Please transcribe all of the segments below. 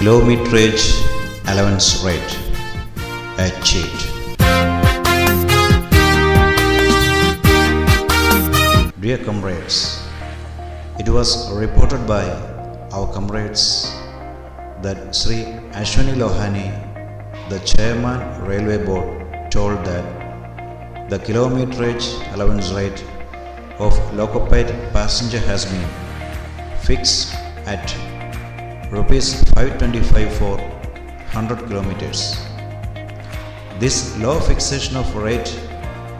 kilometerage allowance rate a cheat. Dear comrades, it was reported by our comrades that Sri Ashwini Lohani, the chairman railway board, told that the kilometerage allowance rate of loco-paid passenger has been fixed at rupees 525 for 100 kilometers. This low fixation of rate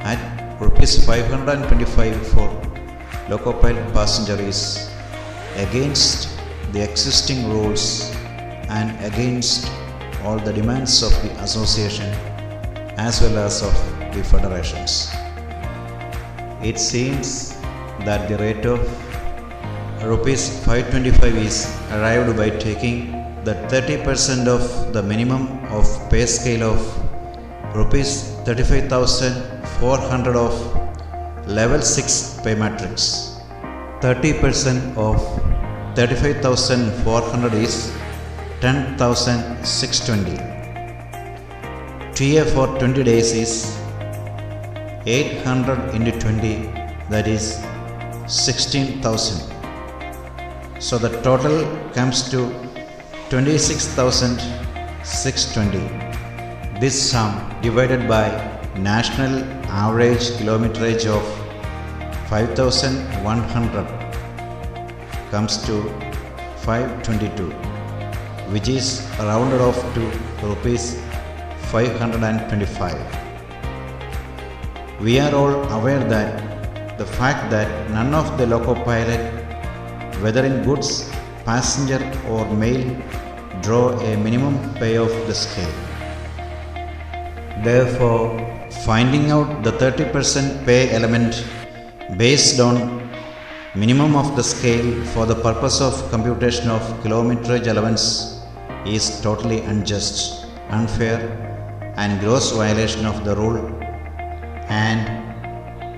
at rupees 525 for loco-paid passenger is against the existing rules and against all the demands of the association as well as of the federations. It seems that the rate of rupees 525 is arrived by taking the 30% of the minimum of pay scale of rupees 35,400 of level 6 pay matrix. 30% of 35,400 is 10,620. TA for 20 days is 800 into 20, that is 16,000. So the total comes to 26,620. This sum divided by national average kilometerage of 5,100 comes to 522, which is rounded off to rupees 525. We are all aware that the fact that none of the loco pilot, whether in goods, passenger or mail, draw a minimum pay of the scale. Therefore, finding out the 30% pay element based on minimum of the scale for the purpose of computation of kilometerage allowance is totally unjust, unfair and gross violation of the rule and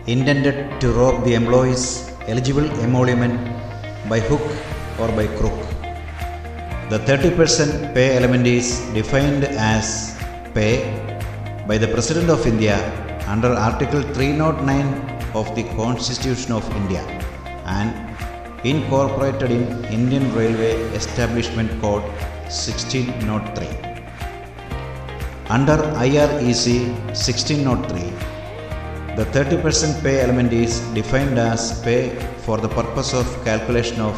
intended to rob the employees eligible emolument by hook or by crook. The 30% pay element is defined as pay by the President of India under Article 309 of the Constitution of India and incorporated in Indian Railway Establishment Code 1603. Under IREC 1603, the 30% pay element is defined as pay for the purpose of calculation of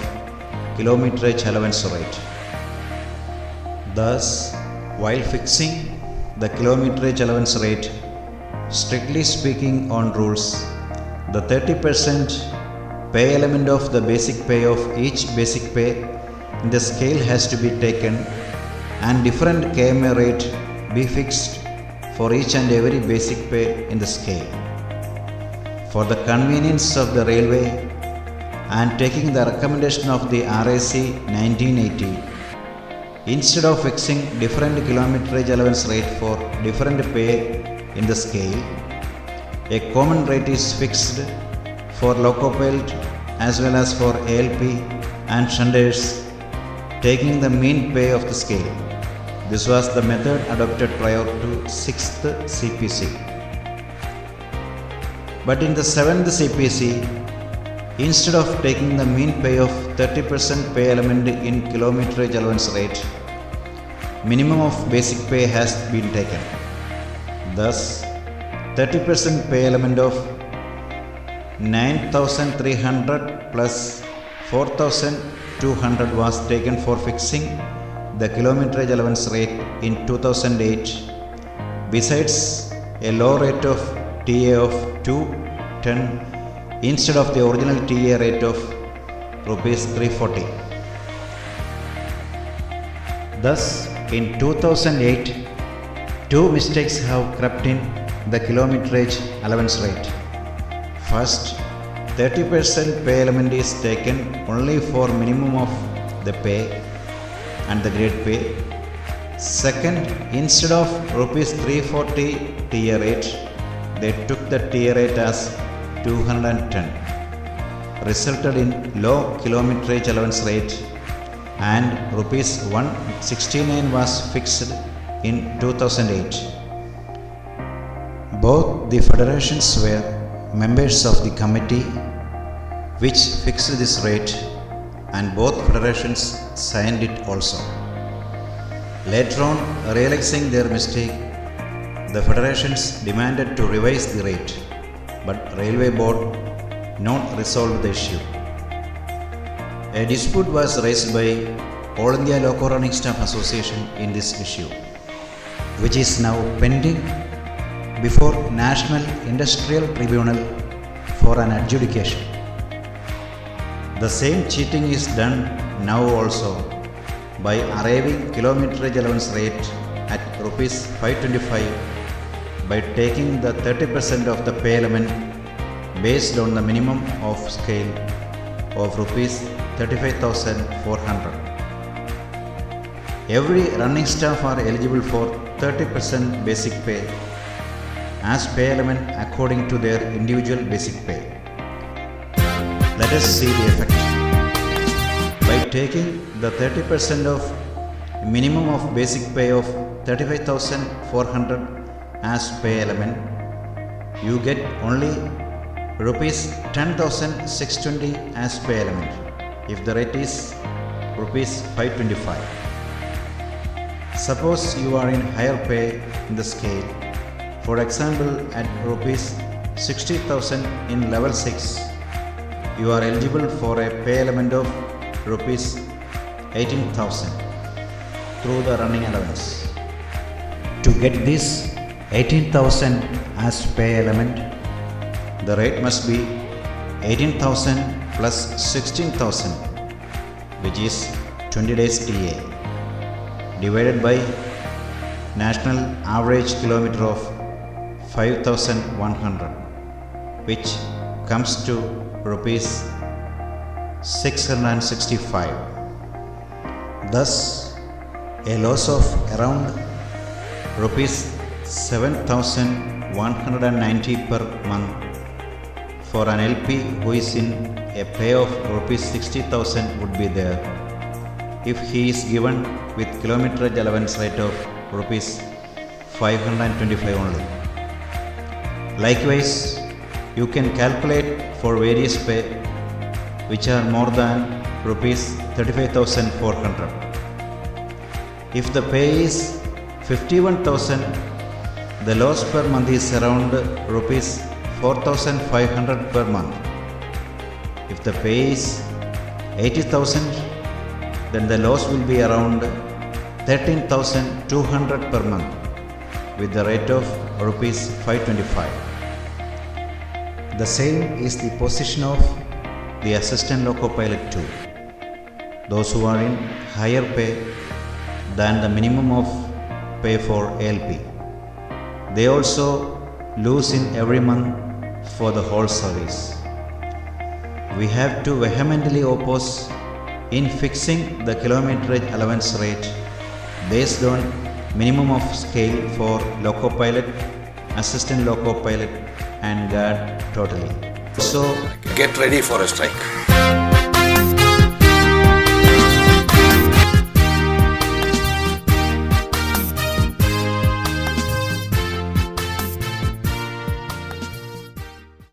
kilometerage allowance rate. Thus, while fixing the kilometerage allowance rate, strictly speaking on rules, the 30% pay element of the basic pay of each basic pay in the scale has to be taken and different Kma rate be fixed for each and every basic pay in the scale. For the convenience of the railway and taking the recommendation of the IREC 1980, instead of fixing different kilometerage allowance rate for different pay in the scale, a common rate is fixed for loco-paid as well as for ALP and shunters, taking the mean pay of the scale. This was the method adopted prior to 6th CPC. But in the 7th CPC, instead of taking the mean pay of 30% pay element in kilometerage allowance rate, minimum of basic pay has been taken. Thus, 30% pay element of 9,300 plus 4,200 was taken for fixing the kilometerage allowance rate in 2008, besides a low rate of TA of 210 instead of the original TA rate of rupees 340. Thus, in 2008, two mistakes have crept in the kilometerage allowance rate. First, 30% pay element is taken only for minimum of the pay and the grade pay. Second, instead of rupees 340 TA rate, they took the TA rate as 210, resulted in low kilometerage allowance rate and rupees 169 was fixed in 2008. Both the federations were members of the committee which fixed this rate, and both federations signed it also. Later on, realizing their mistake, the federations demanded to revise the rate, but Railway Board not resolved the issue. A dispute was raised by All India Loco Running Staff Association in this issue, which is now pending before National Industrial Tribunal for an adjudication. The same cheating is done now also by arriving kilometerage allowance rate at rupees 525 by taking the 30% of the pay element based on the minimum of scale of rupees 35,400. Every running staff are eligible for 30% basic pay as pay element according to their individual basic pay. Let us see the effect. By taking the 30% of minimum of basic pay of 35,400 as pay element, you get only rupees 10,620 as pay element if the rate is rupees 525. Suppose you are in higher pay in the scale, for example at rupees 60,000 in level 6, you are eligible for a pay element of rupees 18,000 through the running allowance. To get this 18,000 as pay element, the rate must be 18,000 plus 16,000, which is 20 days TA, divided by national average kilometer of 5,100, which comes to rupees 665. Thus, a loss of around rupees 7,190 per month for an LP who is in a pay of rupees 60,000 would be there if he is given with kilometerage allowance rate of rupees 525 only. Likewise, you can calculate for various pay which are more than rupees 35,400. If the pay is 51,000, the loss per month is around rupees 4,500 per month. If the pay is 80,000, then the loss will be around 13,200 per month with the rate of rupees 525. The same is the position of the assistant loco pilot too. Those who are in higher pay than the minimum of pay for ALP, they also lose in every month for the whole service. We have to vehemently oppose in fixing the kilometerage allowance rate based on minimum of scale for loco pilot, assistant loco pilot and guard totally. So get ready for a strike.